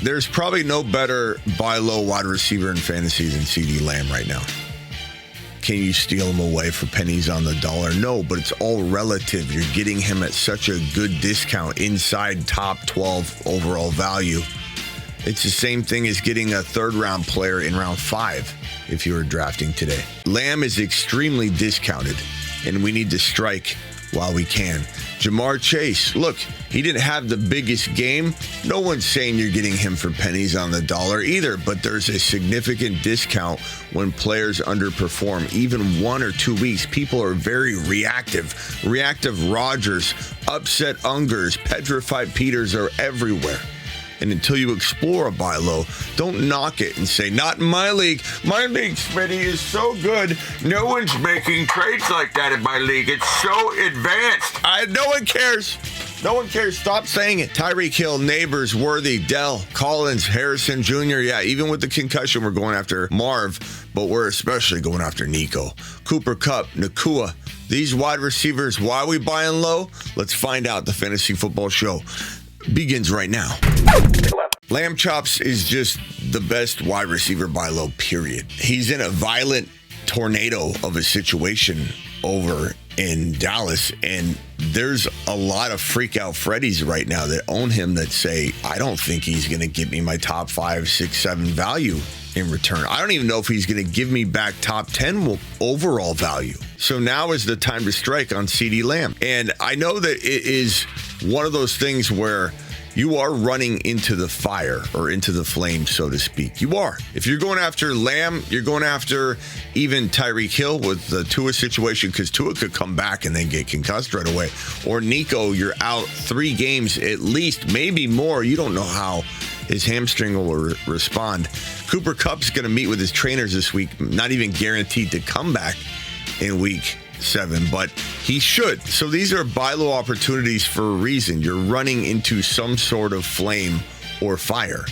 There's probably no better buy low wide receiver in fantasy than CeeDee Lamb right now. Can you steal him away for pennies on the dollar? No, but it's all relative. You're getting him at such a good discount inside top 12 overall value. It's the same thing as getting a third-round player in round 5 if you were drafting today. Lamb is extremely discounted, and we need to strike while we can. Jamar Chase, look, he didn't have the biggest game. No one's saying you're getting him for pennies on the dollar either, but there's a significant discount when players underperform. Even 1 or 2 weeks, people are very reactive. Reactive Rodgers, upset Ungers, petrified Peters are everywhere. And until you explore a buy low, don't knock it and say, not in my league. My league, Smitty, is so good. No one's making trades like that in my league. It's so advanced. No one cares. No one cares. Stop saying it. Tyreek Hill, Nabers, Worthy, Dell, Collins, Harrison Jr. Yeah, even with the concussion, we're going after Marv, but we're especially going after Nico. Cooper Kupp, Nacua. These wide receivers, why are we buying low? Let's find out. The Fantasy Football Show begins right now. Lamb Chops is just the best wide receiver buy low, period. He's in a violent tornado of a situation over in Dallas, and there's a lot of freak out Freddies right now that own him that say, I don't think he's going to give me my top 5, 6, 7 value in return. I don't even know if he's going to give me back top 10 overall value. So now is the time to strike on CeeDee Lamb. And I know that it is one of those things where you are running into the fire or into the flames, so to speak. You are. If you're going after Lamb, you're going after even Tyreek Hill with the Tua situation, because Tua could come back and then get concussed right away. Or Nico, you're out 3 games at least, maybe more. You don't know how his hamstring will respond. Cooper Kupp's going to meet with his trainers this week, not even guaranteed to come back in week 7, but he should. So these are buy low opportunities for a reason. You're running into some sort of flame or fire.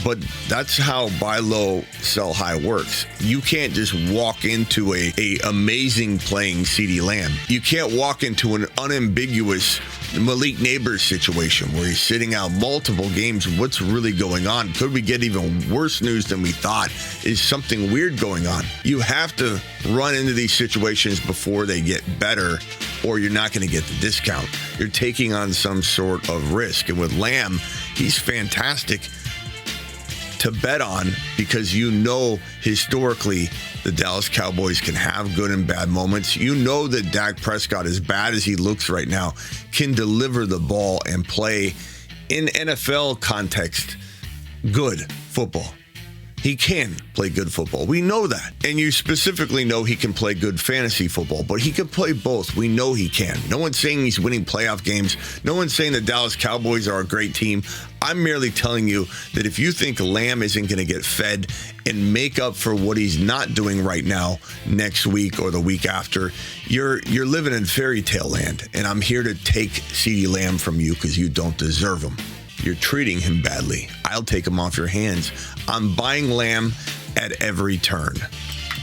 But that's how buy low, sell high works. You can't just walk into a amazing playing CeeDee Lamb. You can't walk into an unambiguous Malik Nabers situation where he's sitting out multiple games. What's really going on? Could we get even worse news than we thought? Is something weird going on? You have to run into these situations before they get better, or you're not going to get the discount. You're taking on some sort of risk. And with Lamb, he's fantastic to bet on, because you know historically the Dallas Cowboys can have good and bad moments. You know that Dak Prescott, as bad as he looks right now, can deliver the ball and play in NFL context good football. He can play good football. We know that. And you specifically know he can play good fantasy football, but he can play both. We know he can. No one's saying he's winning playoff games. No one's saying the Dallas Cowboys are a great team. I'm merely telling you that if you think Lamb isn't going to get fed and make up for what he's not doing right now next week or the week after, you're living in fairy tale land. And I'm here to take CeeDee Lamb from you because you don't deserve him. You're treating him badly. I'll take him off your hands. I'm buying Lamb at every turn.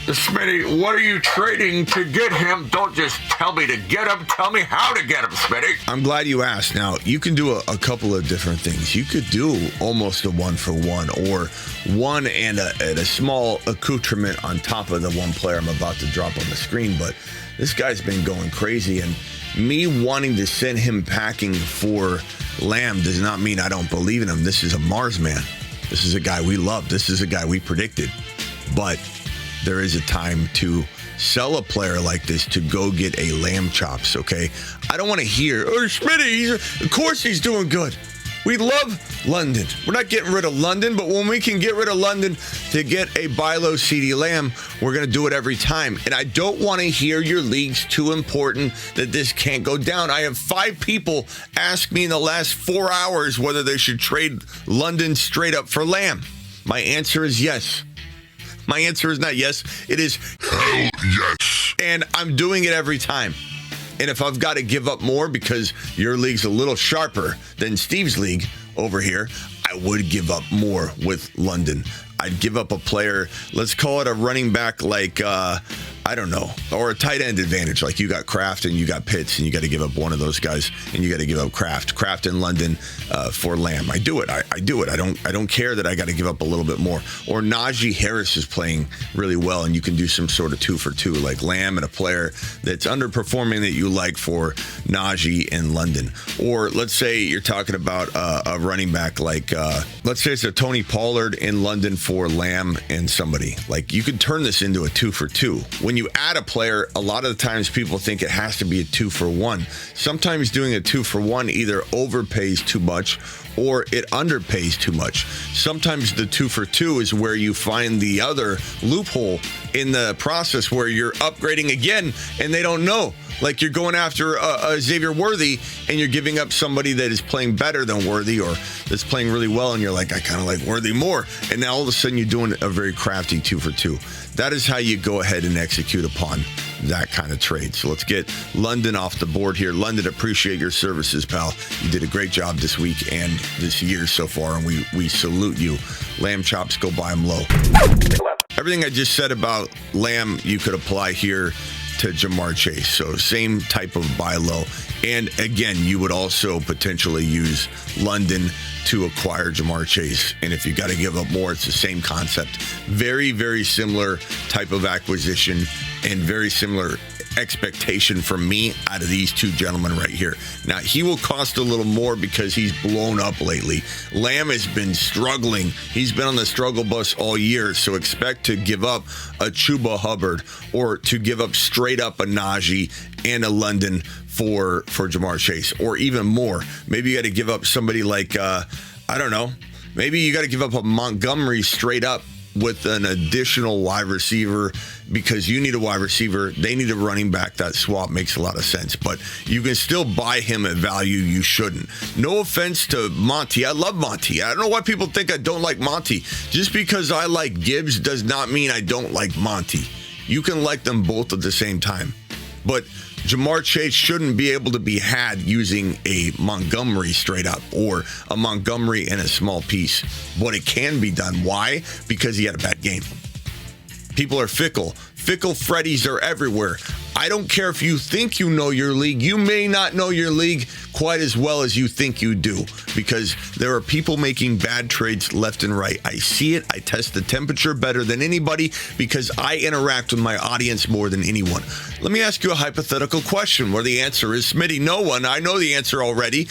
Smitty, what are you trading to get him? Don't just tell me to get him. Tell me how to get him, Smitty. I'm glad you asked. Now, you can do a couple of different things. You could do almost a 1-for-1, or one and a small accoutrement on top of the one player I'm about to drop on the screen. But this guy's been going crazy, and me wanting to send him packing for Lamb does not mean I don't believe in him. This is a Mars man. This is a guy we love. This is a guy we predicted. But there is a time to sell a player like this to go get a Lamb Chops, okay? I don't want to hear, oh, Smitty, of course he's doing good. We love London. We're not getting rid of London, but when we can get rid of London to get a buy low CeeDee Lamb, we're going to do it every time. And I don't want to hear your league's too important that this can't go down. I have 5 people ask me in the last 4 hours whether they should trade London straight up for Lamb. My answer is yes. My answer is not yes. It is hell yes. And I'm doing it every time. And if I've got to give up more because your league's a little sharper than Steve's league over here, I would give up more with London. I'd give up a player, let's call it a running back like I don't know, or a tight end advantage. Like you got Kraft and you got Pitts, and you got to give up one of those guys, and you got to give up Kraft in London for Lamb. I do it. I do it. I don't care that I got to give up a little bit more. Or Najee Harris is playing really well, and you can do some sort of 2 for 2, like Lamb and a player that's underperforming that you like for Najee in London. Or let's say you're talking about a running back like let's say it's a Tony Pollard in London for Lamb and somebody. Like you could turn this into a 2 for 2. When you add a player, a lot of the times people think it has to be a 2 for 1. Sometimes doing a 2 for 1 either overpays too much or it underpays too much. Sometimes the 2 for 2 is where you find the other loophole in the process where you're upgrading again and they don't know. Like you're going after a Xavier Worthy and you're giving up somebody that is playing better than Worthy or that's playing really well, and you're like, I kind of like Worthy more. And now all of a sudden you're doing a very crafty 2 for 2. That is how you go ahead and execute upon that kind of trade. So let's get London off the board here. London, appreciate your services, pal. You did a great job this week and this year so far, and we salute you. Lamb chops, go buy them low. Everything I just said about Lamb, you could apply here to Jamar Chase. So same type of buy low. And again, you would also potentially use London to acquire Jamar Chase. And if you got to give up more, it's the same concept. Very, very similar type of acquisition and very similar expectation from me out of these two gentlemen right here. Now, he will cost a little more because he's blown up lately. Lamb has been struggling. He's been on the struggle bus all year, so expect to give up a Chuba Hubbard or to give up straight up a Najee and a London for Jamar Chase, or even more. Maybe you got to give up somebody like, I don't know, maybe you got to give up a Montgomery straight up with an additional wide receiver because you need a wide receiver. They need a running back. That swap makes a lot of sense, but you can still buy him at value. You shouldn't. No offense to Monty. I love Monty. I don't know why people think I don't like Monty. Just because I like Gibbs does not mean I don't like Monty. You can like them both at the same time. But Jamar Chase shouldn't be able to be had using a Montgomery straight up or a Montgomery and a small piece. But it can be done. Why? Because he had a bad game. People are fickle. Fickle Freddies are everywhere. I don't care if you think you know your league. You may not know your league quite as well as you think you do, because there are people making bad trades left and right. I see it. I test the temperature better than anybody because I interact with my audience more than anyone. Let me ask you a hypothetical question where the answer is Smitty. No one. I know the answer already.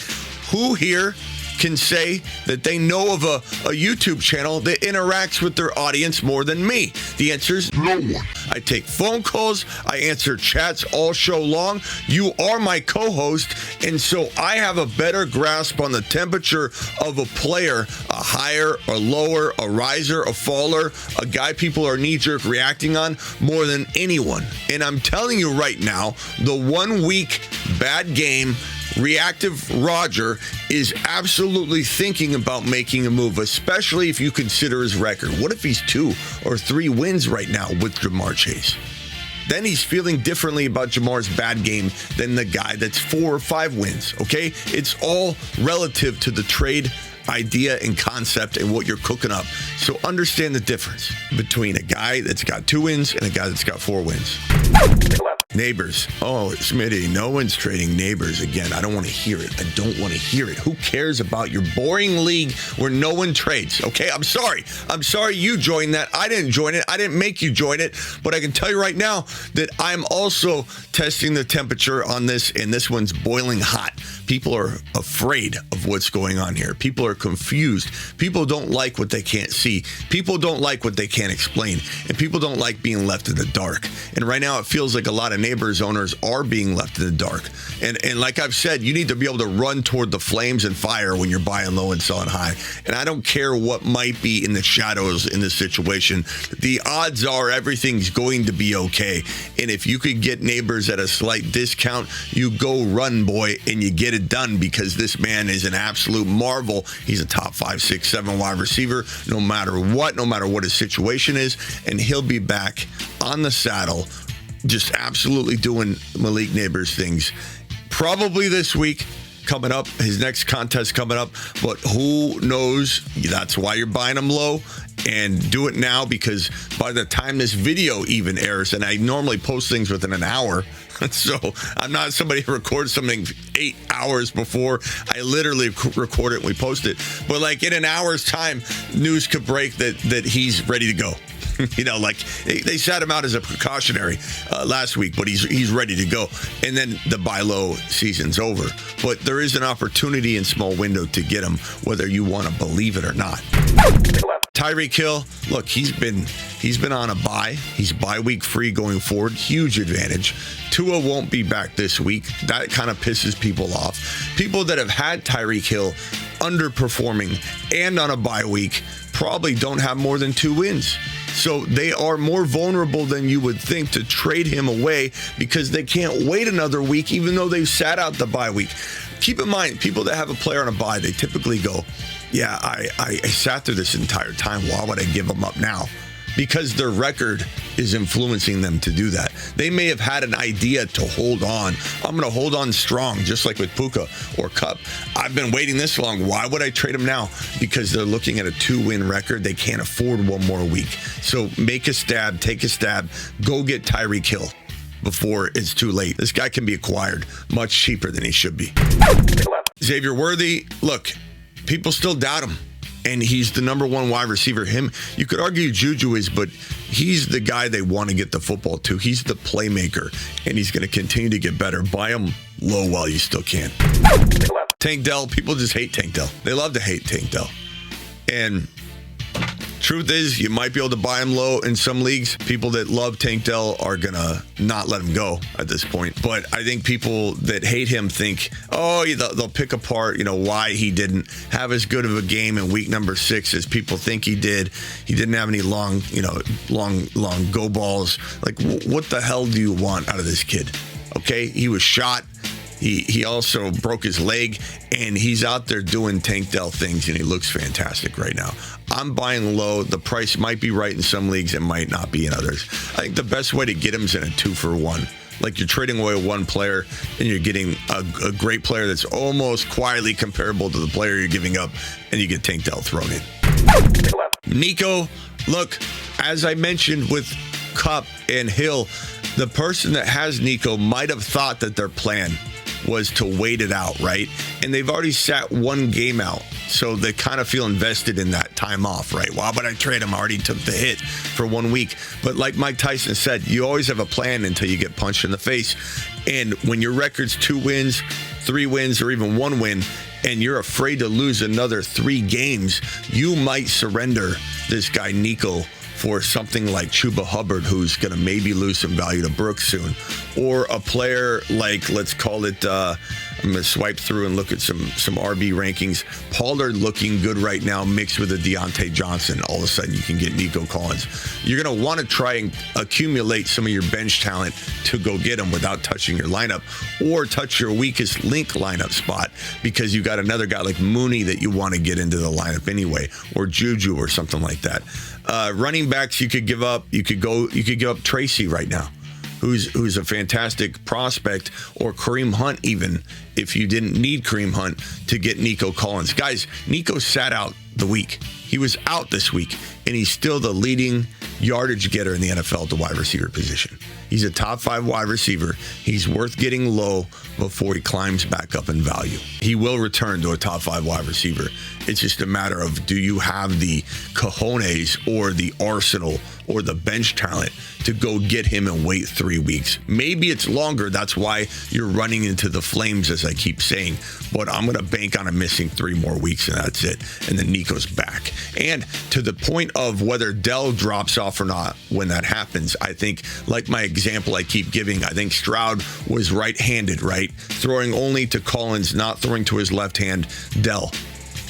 Who here can say that they know of a YouTube channel that interacts with their audience more than me? The answer is no one. I take phone calls. I answer chats all show long. You are my co-host, and so I have a better grasp on the temperature of a player, a higher, a lower, a riser, a faller, a guy people are knee-jerk reacting on more than anyone. And I'm telling you right now, the 1 week bad game reactive Roger is absolutely thinking about making a move, especially if you consider his record. What if he's 2 or 3 wins right now with Jamar Chase? Then he's feeling differently about Jamar's bad game than the guy that's 4 or 5 wins, okay? It's all relative to the trade idea and concept and what you're cooking up. So understand the difference between a guy that's got 2 wins and a guy that's got 4 wins. Nabers. Oh, Smitty, no one's trading Nabers again. I don't want to hear it. I don't want to hear it. Who cares about your boring league where no one trades? Okay, I'm sorry. I'm sorry you joined that. I didn't join it. I didn't make you join it. But I can tell you right now that I'm also testing the temperature on this, and this one's boiling hot. People are afraid of what's going on here. People are confused. People don't like what they can't see. People don't like what they can't explain. And people don't like being left in the dark. And right now it feels like a lot of Nabers owners are being left in the dark. And like I've said, you need to be able to run toward the flames and fire when you're buying low and selling high. And I don't care what might be in the shadows in this situation. The odds are everything's going to be okay. And if you could get Nabers at a slight discount, you go run, boy, and you get it done, because this man is an absolute marvel. He's a top 5, 6, 7 wide receiver, no matter what his situation is. And he'll be back on the saddle, just absolutely doing Malik Nabers things. Probably this week coming up, his next contest coming up, but who knows? That's why you're buying him low. And do it now, because by the time this video even airs, and I normally post things within an hour, so I'm not somebody who records something 8 hours before. I literally record it and we post it. But like in an hour's time, news could break that he's ready to go. Like they sat him out as a precautionary last week, but he's ready to go. And then the buy low season's over. But there is an opportunity in small window to get him, whether you want to believe it or not. Tyreek Hill, look, he's been on a bye. He's bye week free going forward. Huge advantage. Tua won't be back this week. That kind of pisses people off. People that have had Tyreek Hill underperforming and on a bye week probably don't have more than 2 wins. So they are more vulnerable than you would think to trade him away, because they can't wait another week, even though they've sat out the bye week. Keep in mind, people that have a player on a bye, they typically go, yeah, I sat through this entire time. Why would I give them up now? Because their record is influencing them to do that. They may have had an idea to hold on. I'm going to hold on strong, just like with Puka or Kupp. I've been waiting this long. Why would I trade them now? Because they're looking at a 2-win record. They can't afford one more week. So make a stab, take a stab, go get Tyreek Hill before it's too late. This guy can be acquired much cheaper than he should be. Xavier Worthy, look, people still doubt him. And he's the number 1 wide receiver. You could argue Juju is, but he's the guy they want to get the football to. He's the playmaker, and he's going to continue to get better. Buy him low while you still can. Tank Dell, people just hate Tank Dell. They love to hate Tank Dell. And truth is, you might be able to buy him low in some leagues. People that love Tank Dell are going to not let him go at this point. But I think people that hate him think, they'll pick apart, why he didn't have as good of a game in week number 6 as people think he did. He didn't have any long go balls. Like, what the hell do you want out of this kid? Okay, he was shot. He also broke his leg, and he's out there doing Tank Dell things, and he looks fantastic right now. I'm buying low. The price might be right in some leagues. It might not be in others. I think the best way to get him is in a 2-for-1. Like, you're trading away one player, and you're getting a great player that's almost quietly comparable to the player you're giving up, and you get Tank Dell thrown in. Nico, look, as I mentioned with Kupp and Hill, the person that has Nico might have thought that their plan was to wait it out, right? And they've already sat 1 game out, so they kind of feel invested in that time off, right? Why would I trade him? I already took the hit for 1 week. But like Mike Tyson said, you always have a plan until you get punched in the face. And when your record's 2 wins, 3 wins, or even 1 win, and you're afraid to lose another 3 games, you might surrender this guy Nico for something like Chuba Hubbard, who's going to maybe lose some value to Brooks soon, or a player like, let's call it, I'm going to swipe through and look at some RB rankings. Pollard looking good right now, mixed with a Deontay Johnson. All of a sudden, you can get Nico Collins. You're going to want to try and accumulate some of your bench talent to go get him without touching your lineup, or touch your weakest link lineup spot, because you got another guy like Mooney that you want to get into the lineup anyway, or Juju or something like that. Running backs you could give up. You could give up Tracy right now, who's a fantastic prospect, or Kareem Hunt even, if you didn't need Kareem Hunt to get Nico Collins. Guys, Nico sat out the week. He was out this week, and he's still the leading yardage getter in the NFL at the wide receiver position. He's a top 5 wide receiver. He's worth getting low before he climbs back up in value. He will return to a top 5 wide receiver. It's just a matter of, do you have the cojones or the arsenal or the bench talent to go get him and wait 3 weeks? Maybe it's longer. That's why you're running into the flames, as I keep saying. But I'm going to bank on him missing 3 more weeks, and that's it. And then Nico's back. And to the point of whether Dell drops off or not when that happens, I think, like my example I keep giving, I think Stroud was right-handed, right? Throwing only to Collins, not throwing to his left hand, Dell.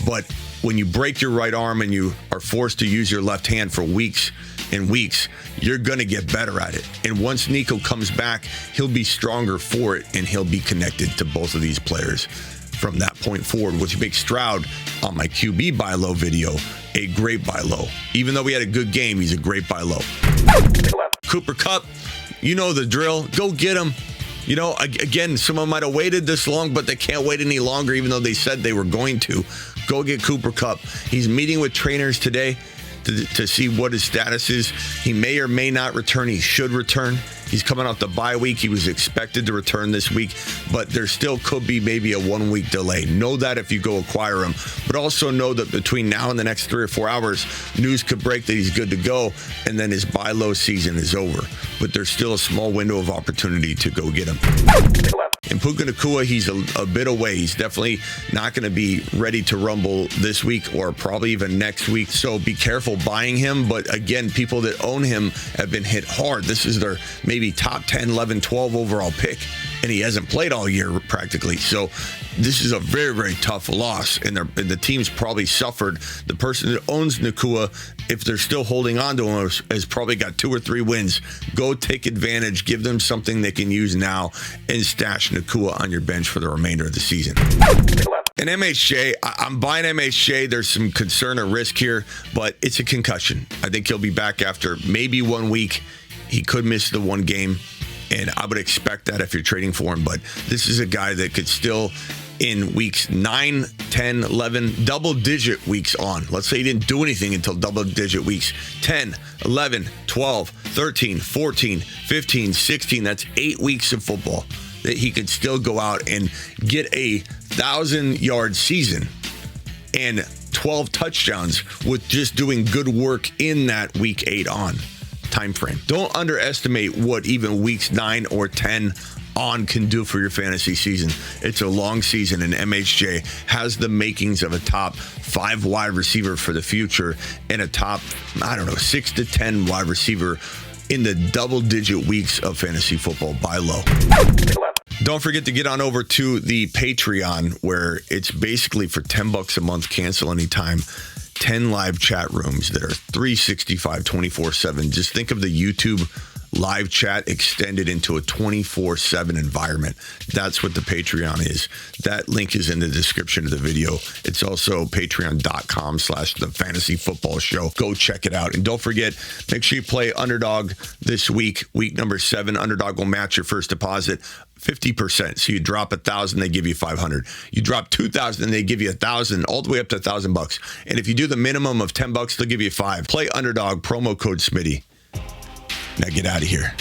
But when you break your right arm and you are forced to use your left hand for weeks and weeks, you're going to get better at it. And once Nico comes back, he'll be stronger for it, and he'll be connected to both of these players from that point forward, which makes Stroud, on my QB buy low video, a great buy low. Even though he had a good game, he's a great buy low. Cooper Kupp, you know the drill. Go get him. You know, again, someone might have waited this long, but they can't wait any longer, even though they said they were going to. Go get Cooper Kupp. He's meeting with trainers today to see what his status is. He may or may not return. He should return. He's coming off the bye week. He was expected to return this week, but there still could be maybe a 1 week delay. Know that if you go acquire him, but also know that between now and the next 3 or 4 hours, news could break that he's good to go, and then his buy low season is over. But there's still a small window of opportunity to go get him. In Puka Nacua, he's a bit away. He's definitely not going to be ready to rumble this week or probably even next week. So be careful buying him. But again, people that own him have been hit hard. This is their maybe top 10, 11, 12 overall pick. And he hasn't played all year practically. So this is a very, very tough loss. And the team's probably suffered. The person that owns Nacua, if they're still holding on to him, has probably got 2 or 3 wins. Go take advantage. Give them something they can use now and stash Nacua on your bench for the remainder of the season. And MHJ, I'm buying MHJ. There's some concern or risk here, but it's a concussion. I think he'll be back after maybe 1 week. He could miss the 1 game. And I would expect that if you're trading for him. But this is a guy that could still, in weeks 9, 10, 11, double-digit weeks on. Let's say he didn't do anything until double-digit weeks. 10, 11, 12, 13, 14, 15, 16. That's 8 weeks of football that he could still go out and get a 1,000-yard season and 12 touchdowns with just doing good work in that week 8 on time frame. Don't underestimate what even weeks 9 or 10 on can do for your fantasy season. It's a long season, and MHJ has the makings of a top 5 wide receiver for the future and a top, 6 to 10 wide receiver in the double-digit weeks of fantasy football. Buy low. Don't forget to get on over to the Patreon, where it's basically for $10 a month, cancel anytime. 10 live chat rooms that are 365, 24/7. Just think of the YouTube live chat extended into a 24/7 environment. That's what the Patreon is. That link is in the description of the video. It's also patreon.com/the fantasy football show. Go check it out. And don't forget, make sure you play Underdog this week. Week number 7, Underdog will match your first deposit 50%. So you drop 1,000, they give you 500. You drop 2,000, they give you 1,000, all the way up to $1,000. And if you do the minimum of $10, they'll give you 5. Play Underdog, promo code Smitty. Now get out of here.